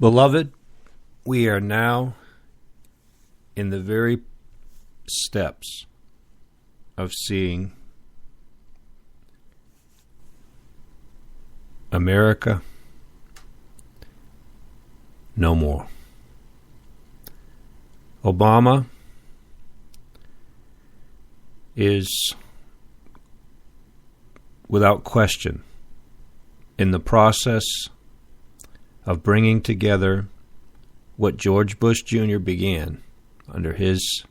Beloved, we are now in the very steps of seeing America no more. Obama is, without question, in the process of bringing together what George Bush Jr. began under his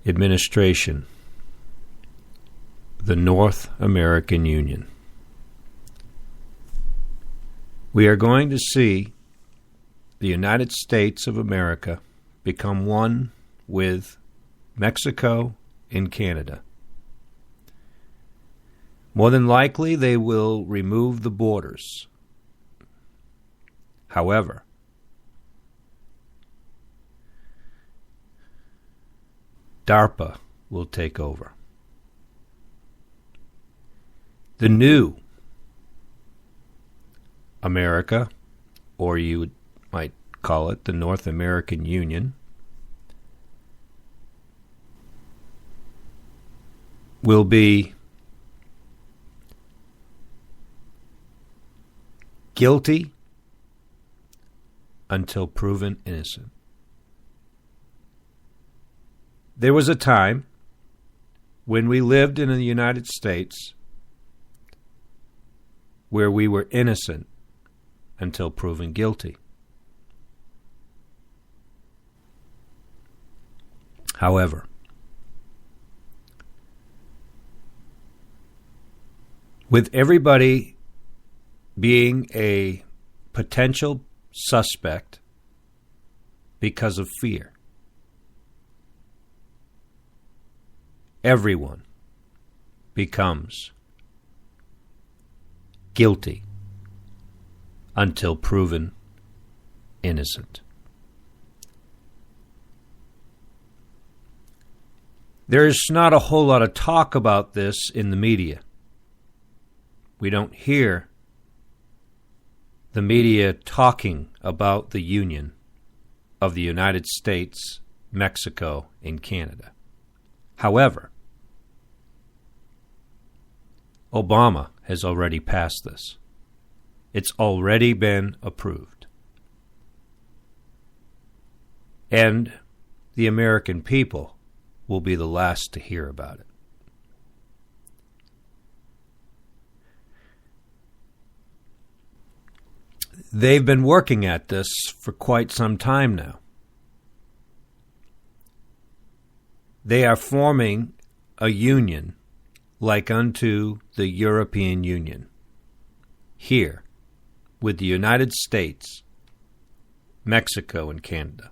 administration, the North American Union. We are going to see the United States of America become one with Mexico and Canada. More than likely, they will remove the borders. However, DARPA will take over. The new America, or you might call it the North American Union, will be guilty until proven innocent. There was a time when we lived in the United States where we were innocent until proven guilty. However, with everybody being a potential suspect because of fear, everyone becomes guilty until proven innocent. There's not a whole lot of talk about this in the media. We don't hear the media talking about the union of the United States, Mexico, and Canada. However, Obama has already passed this. It's already been approved. And the American people will be the last to hear about it. They've been working at this for quite some time now. They are forming a union like unto the European Union, here with the United States, Mexico, and Canada.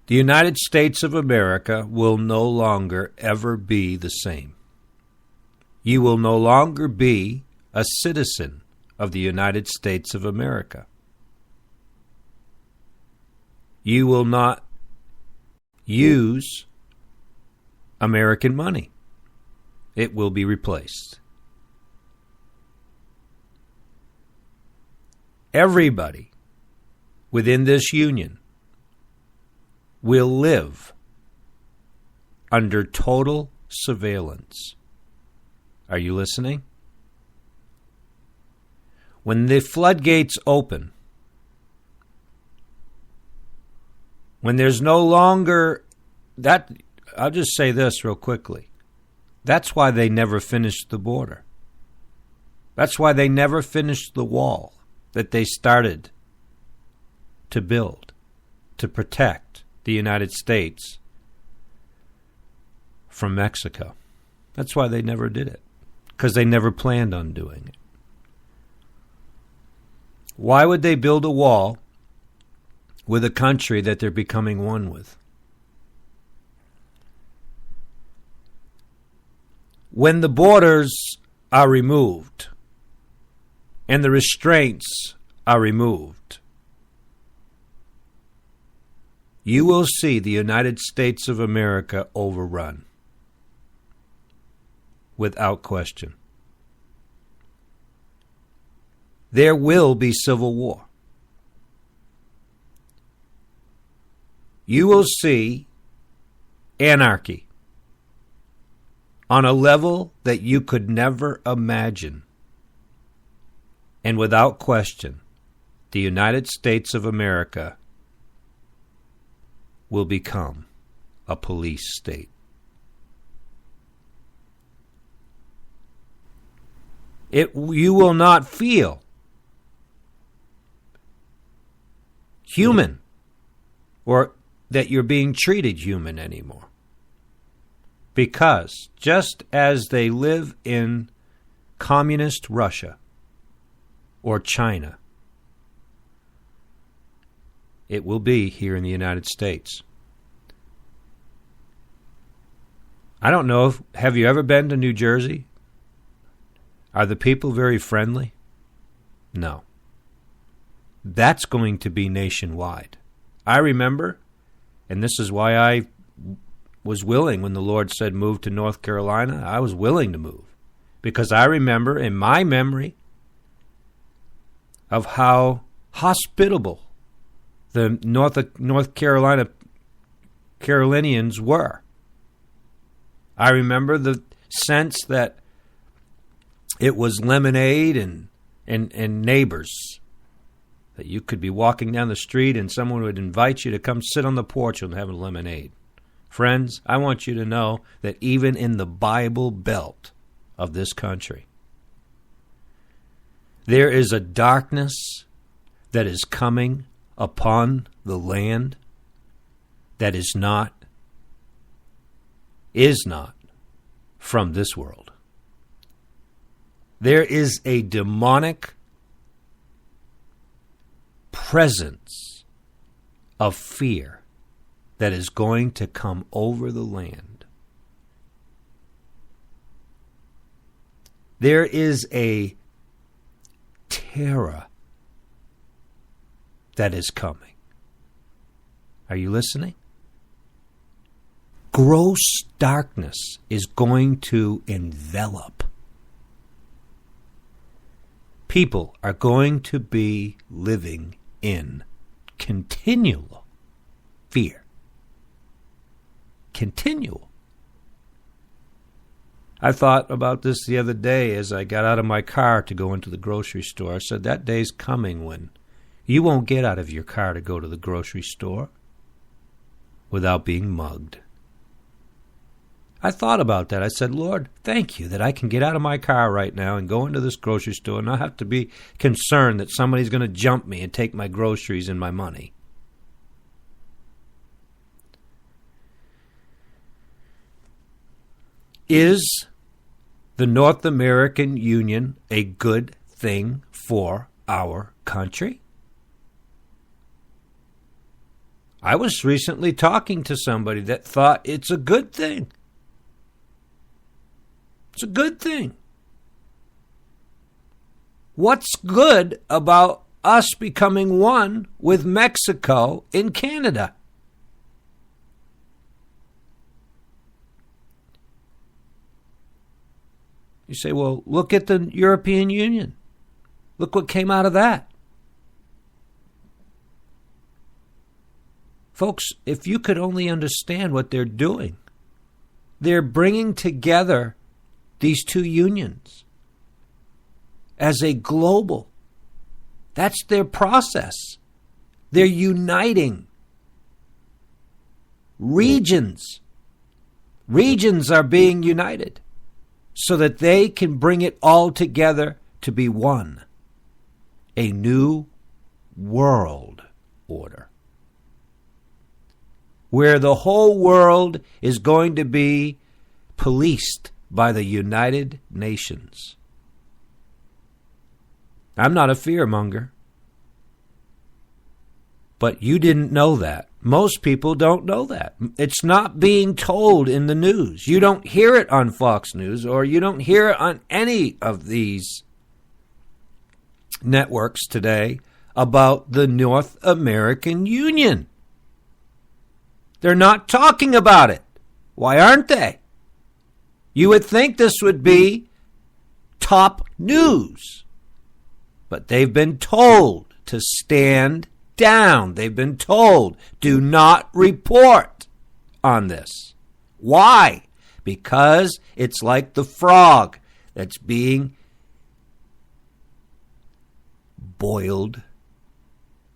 The United States of America will no longer ever be the same. You will no longer be a citizen of the United States of America. You will not use American money. It will be replaced. Everybody within this union will live under total surveillance. Are you listening? When the floodgates open, when there's no longer that, I'll just say this real quickly. That's why they never finished the border. That's why they never finished the wall that they started to build to protect the United States from Mexico. That's why they never did it, because they never planned on doing it. Why would they build a wall with a country that they're becoming one with? When the borders are removed and the restraints are removed, you will see the United States of America overrun. without question. There will be civil war. You will see anarchy on a level that you could never imagine. And without question, the United States of America will become a police state. You will not feel human or that you're being treated human anymore. Because just as they live in communist Russia or China, it will be here in the United States. I don't know have you ever been to New Jersey? Are the people very friendly? No. That's going to be nationwide. I remember, and this is why I was willing when the Lord said move to North Carolina. I was willing to move because I remember in my memory of how hospitable the North Carolinians were. I remember the sense that it was lemonade and neighbors. That you could be walking down the street and someone would invite you to come sit on the porch and have a lemonade. Friends, I want you to know that even in the Bible Belt of this country, there is a darkness that is coming upon the land that is not from this world. There is a demonic presence of fear that is going to come over the land. There is a terror that is coming. Are you listening? Gross darkness is going to envelop. People are going to be living in continual fear. Continual. I thought about this the other day as I got out of my car to go into the grocery store. I said, that day's coming when you won't get out of your car to go to the grocery store without being mugged. I thought about that. I said, Lord, thank you that I can get out of my car right now and go into this grocery store and not have to be concerned that somebody's going to jump me and take my groceries and my money. Is the North American Union a good thing for our country? I was recently talking to somebody that thought it's a good thing. It's a good thing. What's good about us becoming one with Mexico in Canada? You say, well, look at the European Union. Look what came out of that. Folks, if you could only understand what they're doing, they're bringing together these two unions as a global. That's their process. They're uniting regions. Regions are being united so that they can bring it all together to be one. A new world order. Where the whole world is going to be policed by the United Nations. I'm not a fearmonger. But you didn't know that. Most people don't know that. It's not being told in the news. You don't hear it on Fox News, or you don't hear it on any of these networks today about the North American Union. They're not talking about it. Why aren't they? You would think this would be top news. But they've been told to stand down. They've been told, do not report on this. Why? Because it's like the frog that's being boiled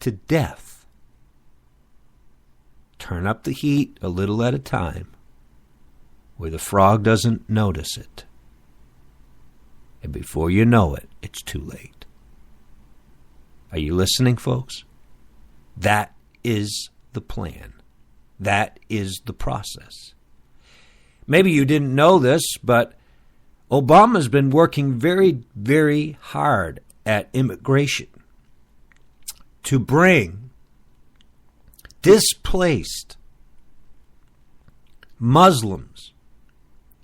to death. Turn up the heat a little at a time, where the frog doesn't notice it. And before you know it, it's too late. Are you listening, folks? That is the plan. That is the process. Maybe you didn't know this, but Obama's been working very, very hard at immigration to bring displaced Muslims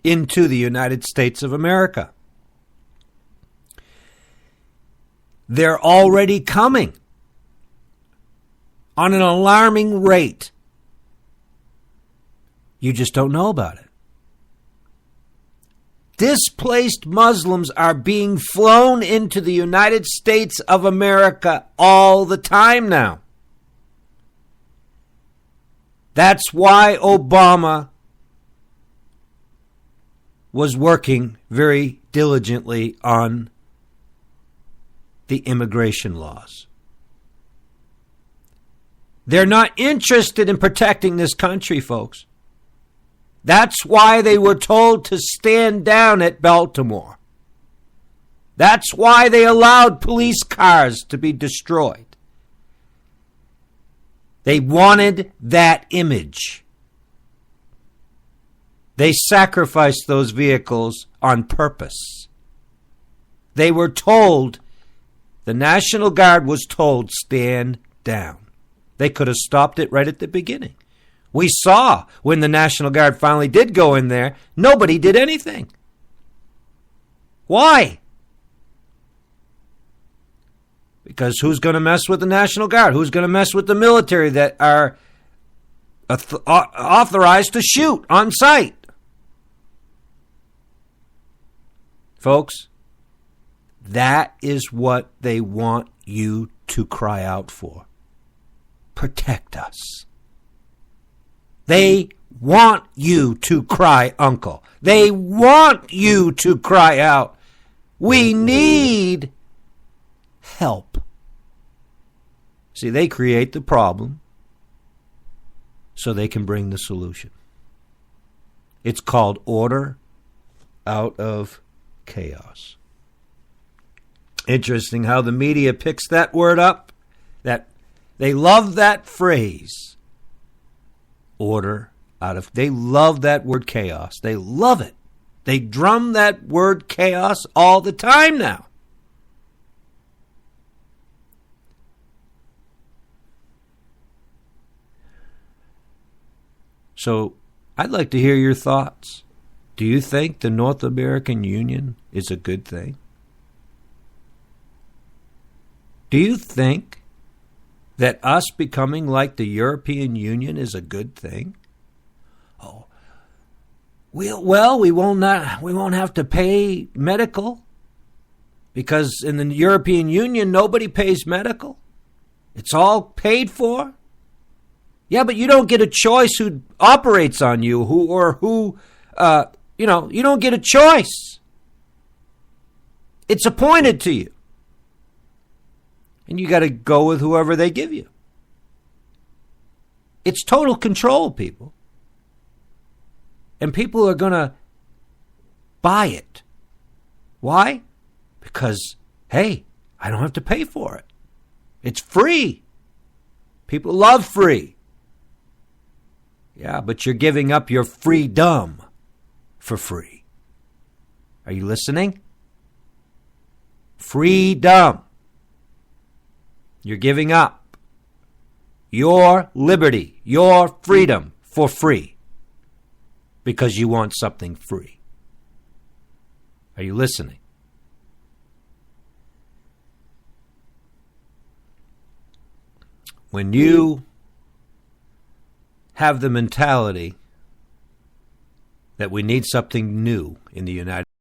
into the United States of America. They're already coming on an alarming rate. You just don't know about it. Displaced Muslims are being flown into the United States of America all the time now. That's why Obama was working very diligently on the immigration laws. They're not interested in protecting this country, folks. That's why they were told to stand down at Baltimore. That's why they allowed police cars to be destroyed. They wanted that image. They sacrificed those vehicles on purpose. They were told, the National Guard was told, stand down. They could have stopped it right at the beginning. We saw when the National Guard finally did go in there, nobody did anything. Why? Because who's going to mess with the National Guard? Who's going to mess with the military that are authorized to shoot on sight? Folks, that is what they want you to cry out for. Protect us. They want you to cry uncle. They want you to cry out, we need help. See, they create the problem so they can bring the solution. It's called order out of chaos. Interesting how the media picks that word up. That they love that phrase. Order out of. They love that word chaos. They love it. They drum that word chaos all the time now. So I'd like to hear your thoughts. Do you think the North American Union is a good thing? Do you think that us becoming like the European Union is a good thing? Oh, we won't have to pay medical because in the European Union nobody pays medical. It's all paid for. Yeah, but you don't get a choice who operates on you, you don't get a choice. It's appointed to you. And you got to go with whoever they give you. It's total control, people. And people are going to buy it. Why? Because, hey, I don't have to pay for it. It's free. People love free. Yeah, but you're giving up your freedom for free. Are you listening? Freedom. You're giving up your liberty, your freedom for free because you want something free. Are you listening? When you have the mentality that we need something new in the United